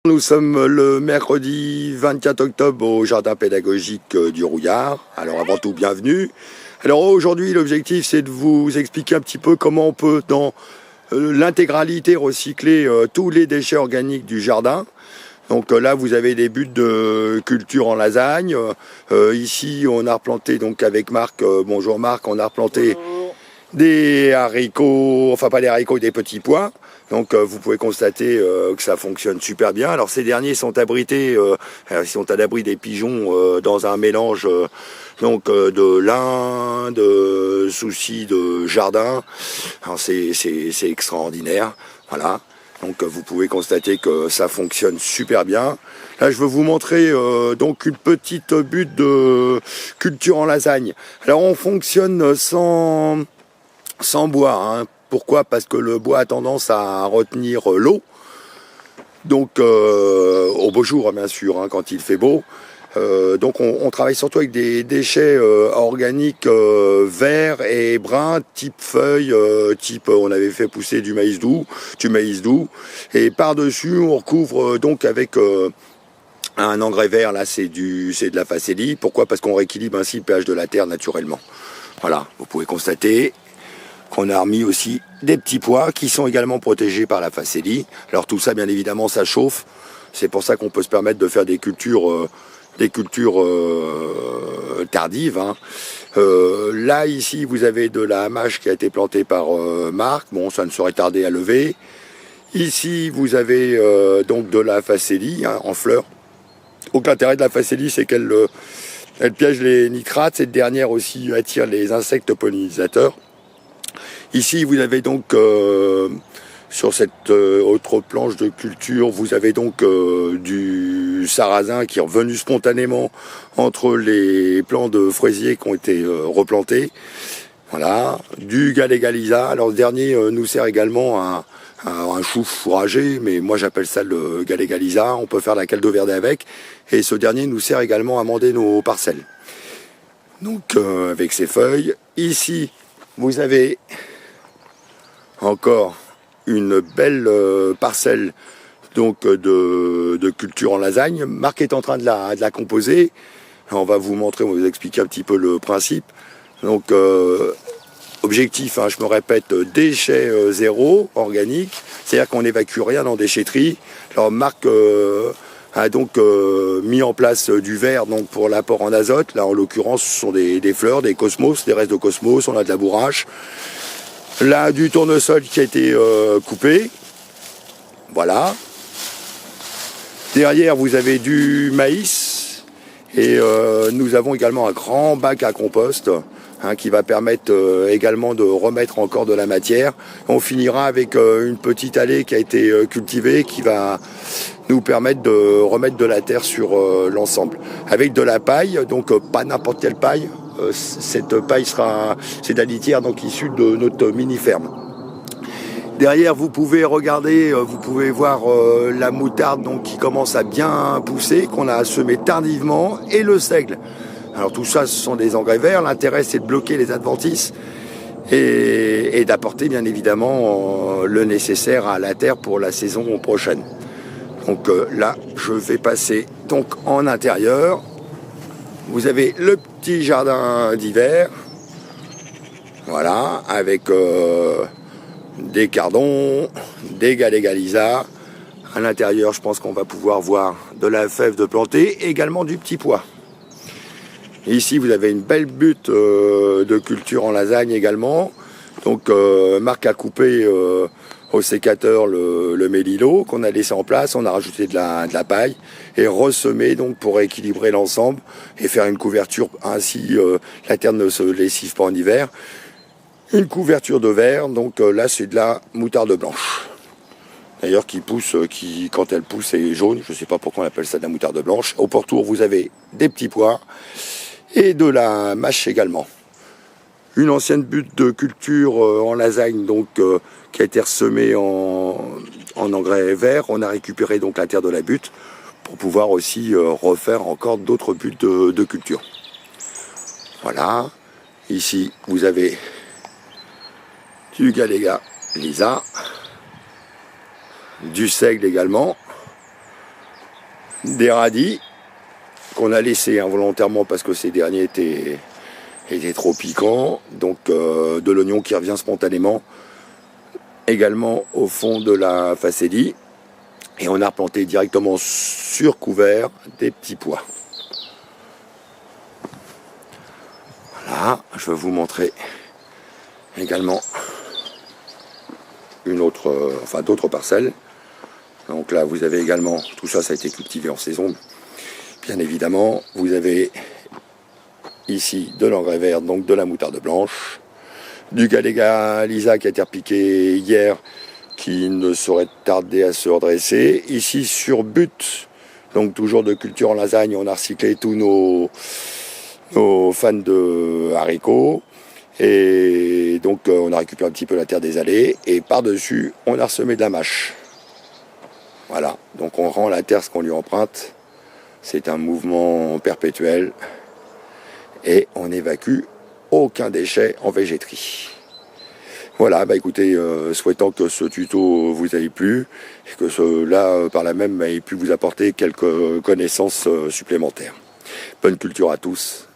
Nous sommes le mercredi 24 octobre au jardin pédagogique du Rouillard. Alors avant tout, bienvenue. Alors aujourd'hui, l'objectif c'est de vous expliquer un petit peu comment on peut dans l'intégralité recycler tous les déchets organiques du jardin. Donc là, vous avez des buts de culture en lasagne. Ici, on a replanté donc avec Marc. Bonjour Marc, on a replanté des haricots, enfin pas des haricots, des petits pois. Donc vous pouvez constater que ça fonctionne super bien. Alors ces derniers sont abrités, ils sont à l'abri des pigeons dans un mélange de lin, de soucis de jardin. Alors c'est extraordinaire, voilà. Donc vous pouvez constater que ça fonctionne super bien. Là je vais vous montrer donc une petite butte de culture en lasagne. Alors on fonctionne sans bois, hein. Pourquoi? Parce que le bois a tendance à retenir l'eau. Donc au beau jour, bien sûr, hein, quand il fait beau. Donc on travaille surtout avec des déchets organiques verts et bruns, type feuilles, on avait fait pousser du maïs doux. Et par-dessus, on recouvre donc avec un engrais vert. Là, c'est de la facélie. Pourquoi? Parce qu'on rééquilibre ainsi le pH de la terre naturellement. Voilà, vous pouvez constater qu'on a remis aussi des petits pois qui sont également protégés par la facélie. Alors tout ça, bien évidemment, ça chauffe. C'est pour ça qu'on peut se permettre de faire des cultures tardives, hein. Là, ici, vous avez de la mâche qui a été plantée par Marc. Bon, ça ne saurait tarder à lever. Ici, vous avez donc de la facélie, hein, en fleurs. Donc l'intérêt de la facélie, c'est qu'elle piège les nitrates. Cette dernière aussi attire les insectes pollinisateurs. Ici, vous avez donc, sur cette autre planche de culture, vous avez donc du sarrasin qui est revenu spontanément entre les plants de fraisiers qui ont été replantés. Voilà, du galégalisa. Alors, le dernier nous sert également à un chou fourragé, mais moi j'appelle ça le galégalisa. On peut faire la caldo verde avec. Et ce dernier nous sert également à amender nos parcelles. Donc, avec ses feuilles. Ici, vous avez encore une belle parcelle donc de culture en lasagne. Marc est en train de la composer. On va vous montrer, on va vous expliquer un petit peu le principe. Donc objectif, hein, je me répète, déchets zéro organique, c'est-à-dire qu'on n'évacue rien en déchetterie. Alors Marc a donc mis en place du verre donc pour l'apport en azote. Là en l'occurrence ce sont des fleurs, des cosmos, des restes de cosmos, on a de la bourrache. Là, du tournesol qui a été coupé. Voilà. Derrière, vous avez du maïs. Et nous avons également un grand bac à compost, hein, qui va permettre également de remettre encore de la matière. On finira avec une petite allée qui a été cultivée, qui va nous permettre de remettre de la terre sur l'ensemble. Avec de la paille, donc pas n'importe quelle paille. Cette paille c'est de la litière donc issue de notre mini-ferme. Derrière, vous pouvez regarder, vous pouvez voir la moutarde donc, qui commence à bien pousser, qu'on a semé tardivement, et le seigle. Alors tout ça, ce sont des engrais verts. L'intérêt, c'est de bloquer les adventices et d'apporter bien évidemment le nécessaire à la terre pour la saison prochaine. Donc là, je vais passer donc en intérieur. Vous avez le petit jardin d'hiver, voilà, avec des cardons, des galégalisa. À l'intérieur, je pense qu'on va pouvoir voir de la fève de planter, et également du petit pois. Et ici, vous avez une belle butte de culture en lasagne également. Donc, Marc a coupé au sécateur le mélilo qu'on a laissé en place. On a rajouté de la paille et ressemé donc pour équilibrer l'ensemble et faire une couverture. Ainsi, la terre ne se lessive pas en hiver. Une couverture de verre. Donc là, c'est de la moutarde blanche. D'ailleurs, qui pousse, quand elle pousse, est jaune. Je ne sais pas pourquoi on appelle ça de la moutarde blanche. Au pourtour, vous avez des petits pois et de la mâche également. Une ancienne butte de culture en lasagne donc qui a été ressemée en engrais vert. On a récupéré donc la terre de la butte pour pouvoir aussi refaire encore d'autres buttes de culture. Voilà. Ici, vous avez du galégalisa, du seigle également. des radis qu'on a laissés involontairement parce que ces derniers étaient trop piquants. Donc de l'oignon qui revient spontanément également au fond de la facélie. Et on a replanté directement sur couvert des petits pois. Voilà, je vais vous montrer également d'autres parcelles. Donc là, vous avez également, tout ça, ça a été cultivé en saison. Bien évidemment, vous avez ici de l'engrais vert, donc de la moutarde blanche, du Galega Lisa qui a été repiqué hier, qui ne saurait tarder à se redresser. Ici sur but, donc toujours de culture en lasagne, on a recyclé tous nos fans de haricots. Et donc on a récupéré un petit peu la terre des allées. Et par-dessus, on a ressemé de la mâche. Voilà, donc on rend la terre ce qu'on lui emprunte. C'est un mouvement perpétuel. Et on n'évacue aucun déchet en végéterie. Voilà, bah écoutez, souhaitant que ce tuto vous ait plu, et que cela, par là même, ait pu vous apporter quelques connaissances supplémentaires. Bonne culture à tous.